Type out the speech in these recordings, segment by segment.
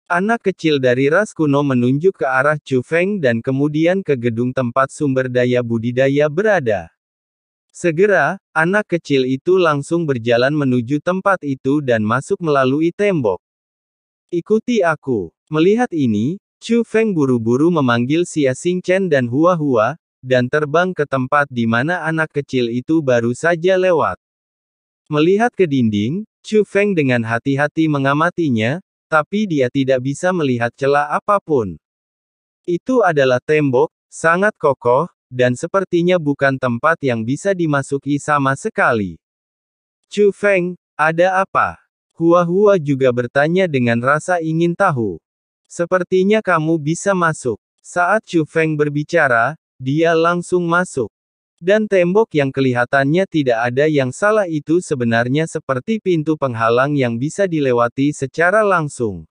Anak kecil dari ras kuno menunjuk ke arah Chu Feng dan kemudian ke gedung tempat sumber daya budidaya berada. Segera, anak kecil itu langsung berjalan menuju tempat itu dan masuk melalui tembok. Ikuti aku. Melihat ini, Chu Feng buru-buru memanggil Xia Xingchen dan Hua Hua, dan terbang ke tempat di mana anak kecil itu baru saja lewat. Melihat ke dinding, Chu Feng dengan hati-hati mengamatinya, tapi dia tidak bisa melihat celah apapun. Itu adalah tembok, sangat kokoh, dan sepertinya bukan tempat yang bisa dimasuki sama sekali. Chu Feng, ada apa? Hua Hua juga bertanya dengan rasa ingin tahu. Sepertinya kamu bisa masuk. Saat Chu Feng berbicara, dia langsung masuk. Dan tembok yang kelihatannya tidak ada yang salah itu sebenarnya seperti pintu penghalang yang bisa dilewati secara langsung.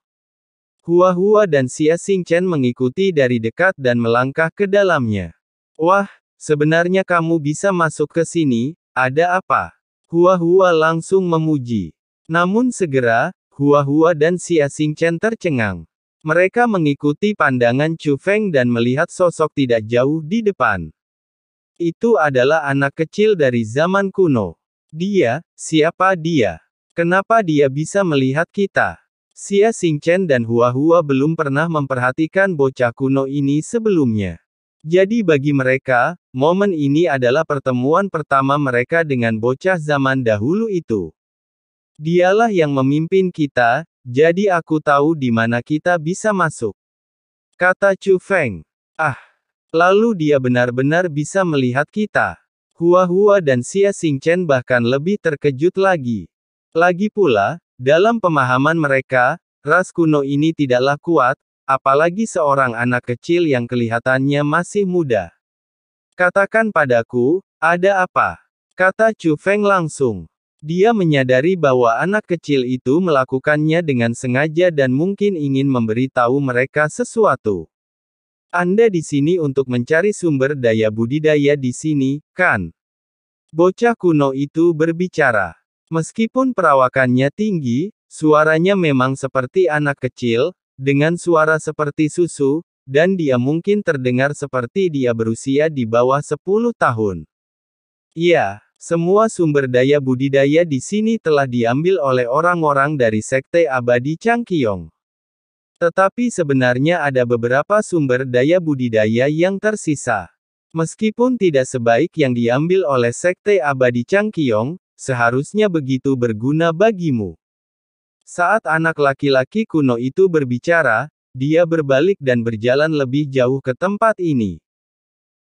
Hua Hua dan Xia Xingchen mengikuti dari dekat dan melangkah ke dalamnya. Wah, sebenarnya kamu bisa masuk ke sini, ada apa? Hua Hua langsung memuji. Namun segera, Hua Hua dan Xia Xingchen tercengang. Mereka mengikuti pandangan Chu Feng dan melihat sosok tidak jauh di depan. Itu adalah anak kecil dari zaman kuno. Dia, siapa dia? Kenapa dia bisa melihat kita? Xia Xingchen dan Hua Hua belum pernah memperhatikan bocah kuno ini sebelumnya. Jadi bagi mereka, momen ini adalah pertemuan pertama mereka dengan bocah zaman dahulu itu. Dialah yang memimpin kita, jadi aku tahu di mana kita bisa masuk. Kata Chu Feng. Ah. Lalu dia benar-benar bisa melihat kita. Hua Hua dan Xia Xingchen bahkan lebih terkejut lagi. Lagi pula, dalam pemahaman mereka, ras kuno ini tidaklah kuat, apalagi seorang anak kecil yang kelihatannya masih muda. Katakan padaku, ada apa? Kata Chu Feng langsung. Dia menyadari bahwa anak kecil itu melakukannya dengan sengaja dan mungkin ingin memberitahu mereka sesuatu. Anda di sini untuk mencari sumber daya budidaya di sini, kan? Bocah kuno itu berbicara. Meskipun perawakannya tinggi, suaranya memang seperti anak kecil, dengan suara seperti susu, dan dia mungkin terdengar seperti dia berusia di bawah 10 tahun. Ya, semua sumber daya budidaya di sini telah diambil oleh orang-orang dari Sekte Abadi Changqiong. Tetapi sebenarnya ada beberapa sumber daya budidaya yang tersisa. Meskipun tidak sebaik yang diambil oleh Sekte Abadi Changqiong, seharusnya begitu berguna bagimu. Saat anak laki-laki kuno itu berbicara, dia berbalik dan berjalan lebih jauh ke tempat ini.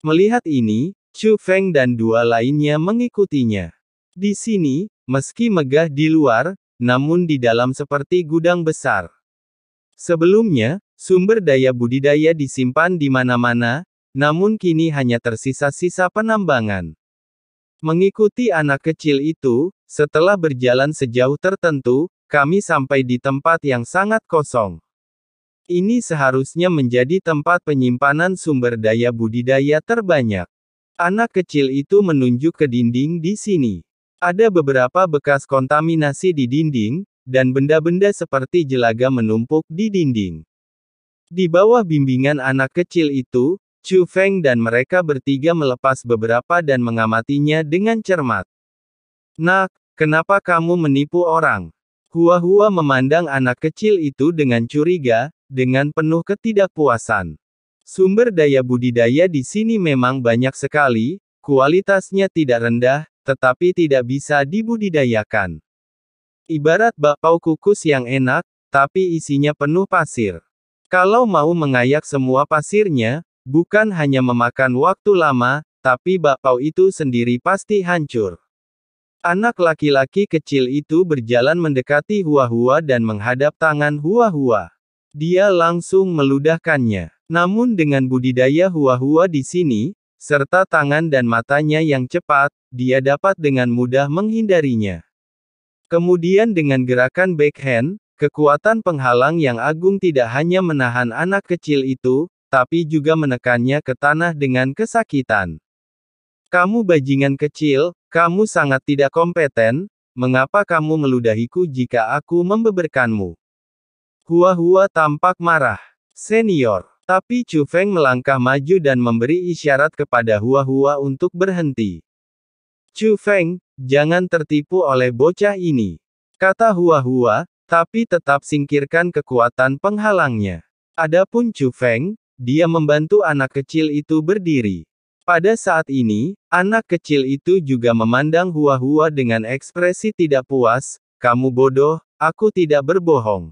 Melihat ini, Chu Feng dan dua lainnya mengikutinya. Di sini, meski megah di luar, namun di dalam seperti gudang besar. Sebelumnya, sumber daya budidaya disimpan di mana-mana, namun kini hanya tersisa sisa penambangan. Mengikuti anak kecil itu, setelah berjalan sejauh tertentu, kami sampai di tempat yang sangat kosong. Ini seharusnya menjadi tempat penyimpanan sumber daya budidaya terbanyak. Anak kecil itu menunjuk ke dinding di sini. Ada beberapa bekas kontaminasi di dinding, dan benda-benda seperti jelaga menumpuk di dinding. Di bawah bimbingan anak kecil itu, Chu Feng dan mereka bertiga melepas beberapa dan mengamatinya dengan cermat. Nak, kenapa kamu menipu orang? Hua Hua memandang anak kecil itu dengan curiga, dengan penuh ketidakpuasan. Sumber daya budidaya di sini memang banyak sekali, kualitasnya tidak rendah, tetapi tidak bisa dibudidayakan. Ibarat bakpao kukus yang enak, tapi isinya penuh pasir. Kalau mau mengayak semua pasirnya, bukan hanya memakan waktu lama, tapi bakpao itu sendiri pasti hancur. Anak laki-laki kecil itu berjalan mendekati Hua Hua dan menghadap tangan Hua Hua. Dia langsung meludahkannya. Namun dengan budidaya Hua Hua di sini, serta tangan dan matanya yang cepat, dia dapat dengan mudah menghindarinya. Kemudian dengan gerakan backhand, kekuatan penghalang yang agung tidak hanya menahan anak kecil itu, tapi juga menekannya ke tanah dengan kesakitan. Kamu bajingan kecil, kamu sangat tidak kompeten, mengapa kamu meludahiku jika aku membeberkanmu? Hua tampak marah. Senior. Tapi Chu Feng melangkah maju dan memberi isyarat kepada Hua untuk berhenti. Chu Feng, jangan tertipu oleh bocah ini, kata Hua, tapi tetap singkirkan kekuatan penghalangnya. Adapun Chu Feng, dia membantu anak kecil itu berdiri. Pada saat ini, anak kecil itu juga memandang Hua dengan ekspresi tidak puas. Kamu bodoh, aku tidak berbohong.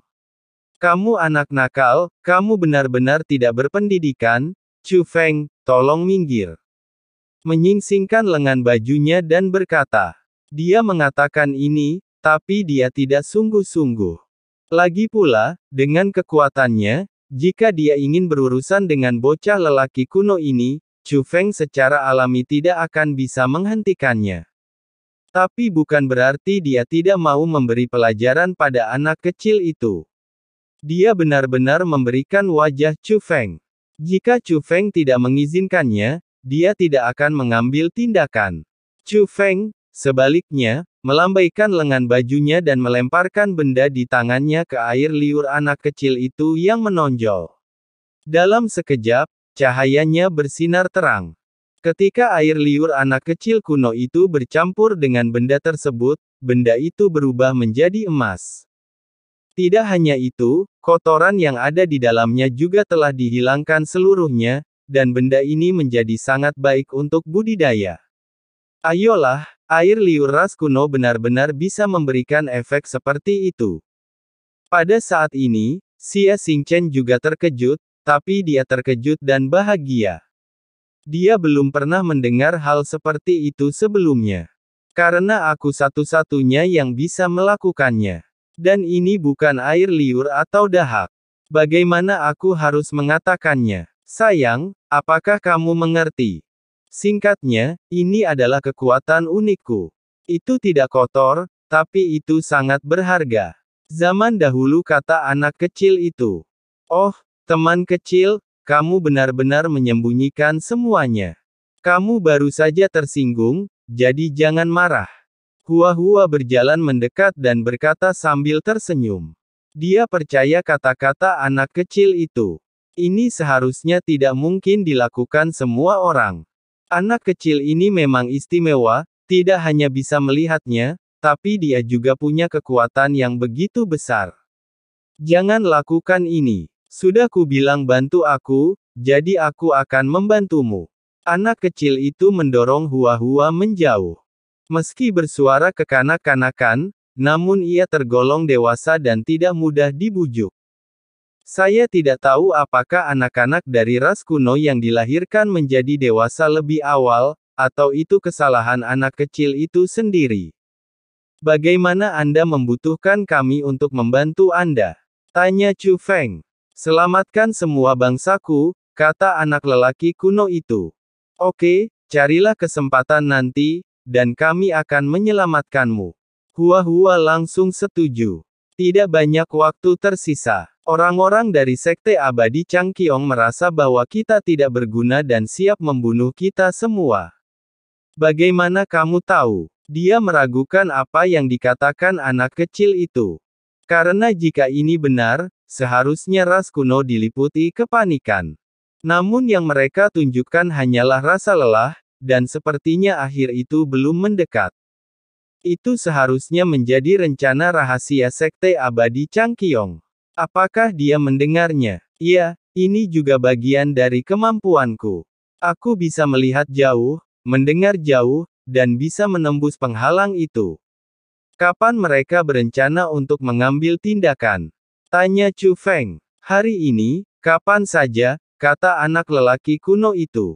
Kamu anak nakal, kamu benar-benar tidak berpendidikan. Chu Feng, tolong minggir. Menyingsingkan lengan bajunya dan berkata. Dia mengatakan ini, tapi dia tidak sungguh-sungguh. Lagi pula, dengan kekuatannya, jika dia ingin berurusan dengan bocah lelaki kuno ini, Chu Feng secara alami tidak akan bisa menghentikannya. Tapi bukan berarti dia tidak mau memberi pelajaran pada anak kecil itu. Dia benar-benar memberikan wajah Chu Feng. Jika Chu Feng tidak mengizinkannya, dia tidak akan mengambil tindakan. Chu Feng, sebaliknya, melambaikan lengan bajunya dan melemparkan benda di tangannya ke air liur anak kecil itu yang menonjol. Dalam sekejap, cahayanya bersinar terang. Ketika air liur anak kecil kuno itu bercampur dengan benda tersebut, benda itu berubah menjadi emas. Tidak hanya itu, kotoran yang ada di dalamnya juga telah dihilangkan seluruhnya, dan benda ini menjadi sangat baik untuk budidaya. Ayolah, air liur ras kuno benar-benar bisa memberikan efek seperti itu. Pada saat ini, Xie Xingchen juga terkejut, tapi dia terkejut dan bahagia. Dia belum pernah mendengar hal seperti itu sebelumnya. Karena aku satu-satunya yang bisa melakukannya. Dan ini bukan air liur atau dahak. Bagaimana aku harus mengatakannya? Sayang, apakah kamu mengerti? Singkatnya, ini adalah kekuatan unikku. Itu tidak kotor, tapi itu sangat berharga. Zaman dahulu kata anak kecil itu. Oh, teman kecil, kamu benar-benar menyembunyikan semuanya. Kamu baru saja tersinggung, jadi jangan marah. Hua berjalan mendekat dan berkata sambil tersenyum. Dia percaya kata-kata anak kecil itu. Ini seharusnya tidak mungkin dilakukan semua orang. Anak kecil ini memang istimewa, tidak hanya bisa melihatnya, tapi dia juga punya kekuatan yang begitu besar. Jangan lakukan ini. Sudah kubilang bantu aku, jadi aku akan membantumu. Anak kecil itu mendorong Hua menjauh. Meski bersuara kekanak-kanakan, namun ia tergolong dewasa dan tidak mudah dibujuk. Saya tidak tahu apakah anak-anak dari ras kuno yang dilahirkan menjadi dewasa lebih awal, atau itu kesalahan anak kecil itu sendiri. Bagaimana Anda membutuhkan kami untuk membantu Anda? Tanya Chu Feng. Selamatkan semua bangsaku, kata anak lelaki kuno itu. Oke, carilah kesempatan nanti, dan kami akan menyelamatkanmu. Hua langsung setuju. Tidak banyak waktu tersisa. Orang-orang dari Sekte Abadi Changqiong merasa bahwa kita tidak berguna dan siap membunuh kita semua. Bagaimana kamu tahu? Dia meragukan apa yang dikatakan anak kecil itu. Karena jika ini benar, seharusnya ras kuno diliputi kepanikan. Namun yang mereka tunjukkan hanyalah rasa lelah, dan sepertinya akhir itu belum mendekat. Itu seharusnya menjadi rencana rahasia Sekte Abadi Changqiong. Apakah dia mendengarnya? Iya, ini juga bagian dari kemampuanku. Aku bisa melihat jauh, mendengar jauh, dan bisa menembus penghalang itu. Kapan mereka berencana untuk mengambil tindakan? Tanya Chu Feng. Hari ini, kapan saja, kata anak lelaki kuno itu.